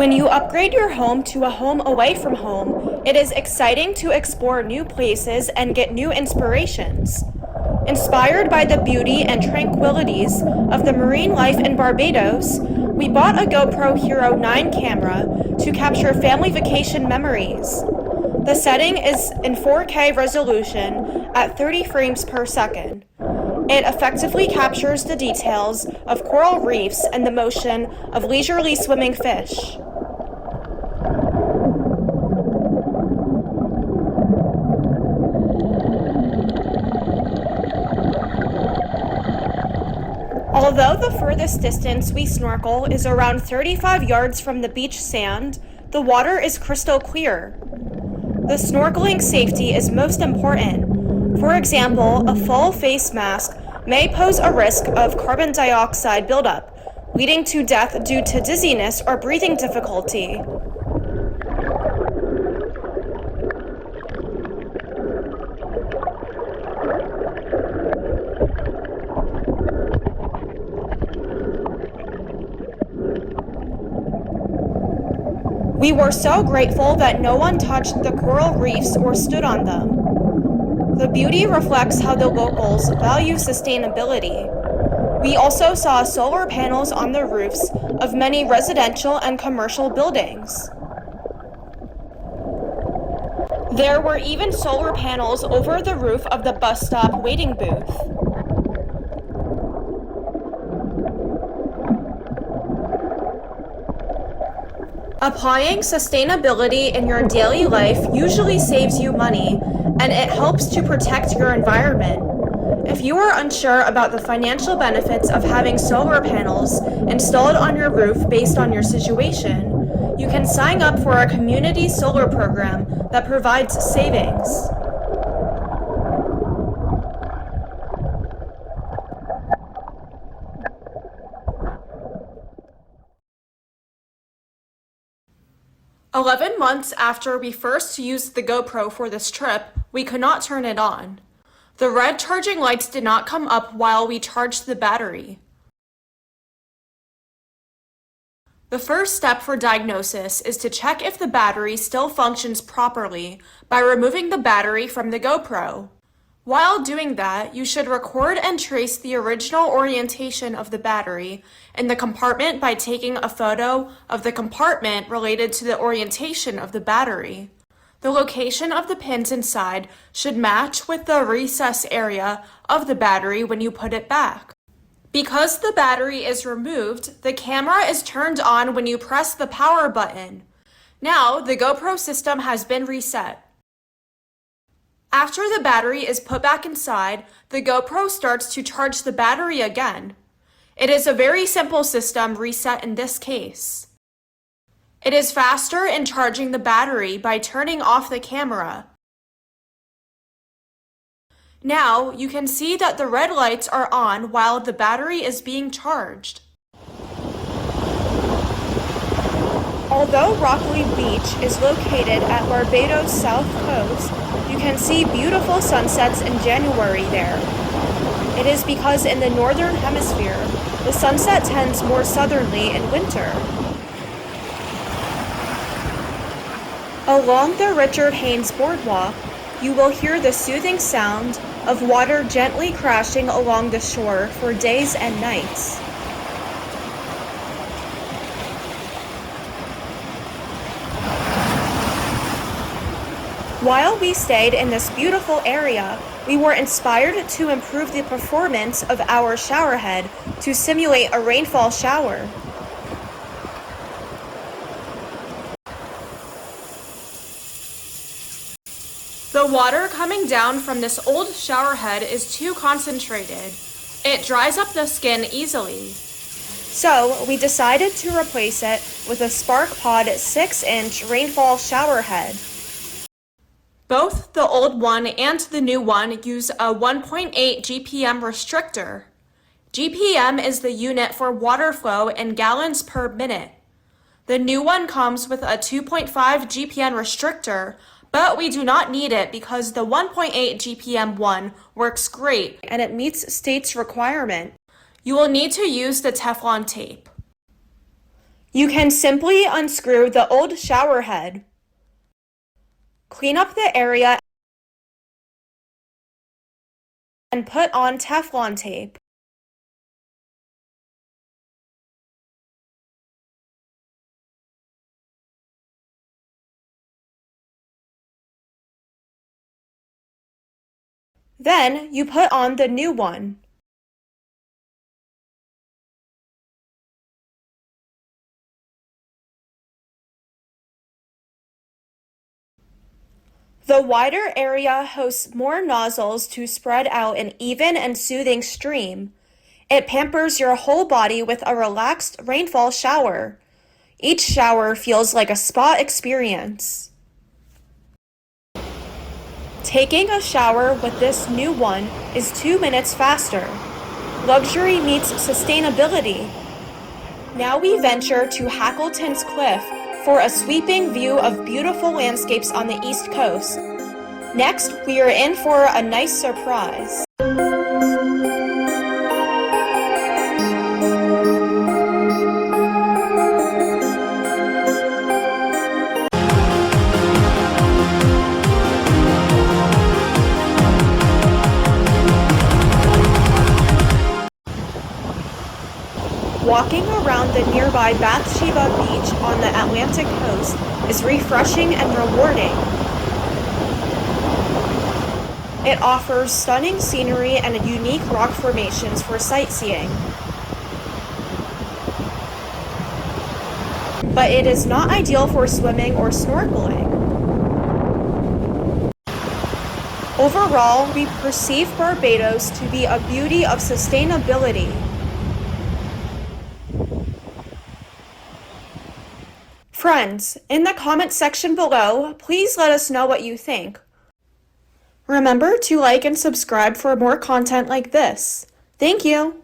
When you upgrade your home to a home away from home, it is exciting to explore new places and get new inspirations. Inspired by the beauty and tranquilities of the marine life in Barbados, we bought a GoPro Hero 9 camera to capture family vacation memories. The setting is in 4K resolution at 30 frames per second. It effectively captures the details of coral reefs and the motion of leisurely swimming fish. Although the furthest distance we snorkel is around 35 yards from the beach sand, the water is crystal clear. The snorkeling safety is most important. For example, a full face mask may pose a risk of carbon dioxide buildup, leading to death due to dizziness or breathing difficulty. We were so grateful that no one touched the coral reefs or stood on them. The beauty reflects how the locals value sustainability. We also saw solar panels on the roofs of many residential and commercial buildings. There were even solar panels over the roof of the bus stop waiting booth. Applying sustainability in your daily life usually saves you money, and it helps to protect your environment. If you are unsure about the financial benefits of having solar panels installed on your roof based on your situation, you can sign up for a community solar program that provides savings. "11 months after we first used the GoPro for this trip, we could not turn it on. The red charging lights did not come up while we charged the battery. The first step for diagnosis is to check if the battery still functions properly by removing the battery from the GoPro. While doing that, you should record and trace the original orientation of the battery in the compartment by taking a photo of the compartment related to the orientation of the battery. The location of the pins inside should match with the recess area of the battery when you put it back. Because the battery is removed, the camera is turned on when you press the power button. Now, the GoPro system has been reset. After the battery is put back inside, the GoPro starts to charge the battery again. It is a very simple system reset in this case. It is faster in charging the battery by turning off the camera. Now you can see that the red lights are on while the battery is being charged. Although Rockley Beach is located at Barbados' south coast, you can see beautiful sunsets in January there. It is because in the northern hemisphere, the sunset tends more southerly in winter. Along the Richard Haynes Boardwalk, you will hear the soothing sound of water gently crashing along the shore for days and nights. While we stayed in this beautiful area, we were inspired to improve the performance of our showerhead to simulate a rainfall shower. The water coming down from this old showerhead is too concentrated. It dries up the skin easily. So we decided to replace it with a SparkPod 6-inch rainfall showerhead. Both the old one and the new one use a 1.8 GPM restrictor. GPM is the unit for water flow in gallons per minute. The new one comes with a 2.5 GPM restrictor, but we do not need it because the 1.8 GPM one works great and it meets state's requirement. You will need to use the Teflon tape. You can simply unscrew the old shower head. Clean up the area and put on Teflon tape. Then you put on the new one. The wider area hosts more nozzles to spread out an even and soothing stream. It pampers your whole body with a relaxed rainfall shower. Each shower feels like a spa experience. Taking a shower with this new one is 2 minutes faster. Luxury meets sustainability. Now we venture to Hackleton's Cliff for a sweeping view of beautiful landscapes on the East Coast. Next, we are in for a nice surprise. Walking around the nearby Bathsheba Beach on the Atlantic coast is refreshing and rewarding. It offers stunning scenery and unique rock formations for sightseeing. But it is not ideal for swimming or snorkeling. Overall, we perceive Barbados to be a beauty of sustainability. Friends, in the comment section below, please let us know what you think. Remember to like and subscribe for more content like this. Thank you!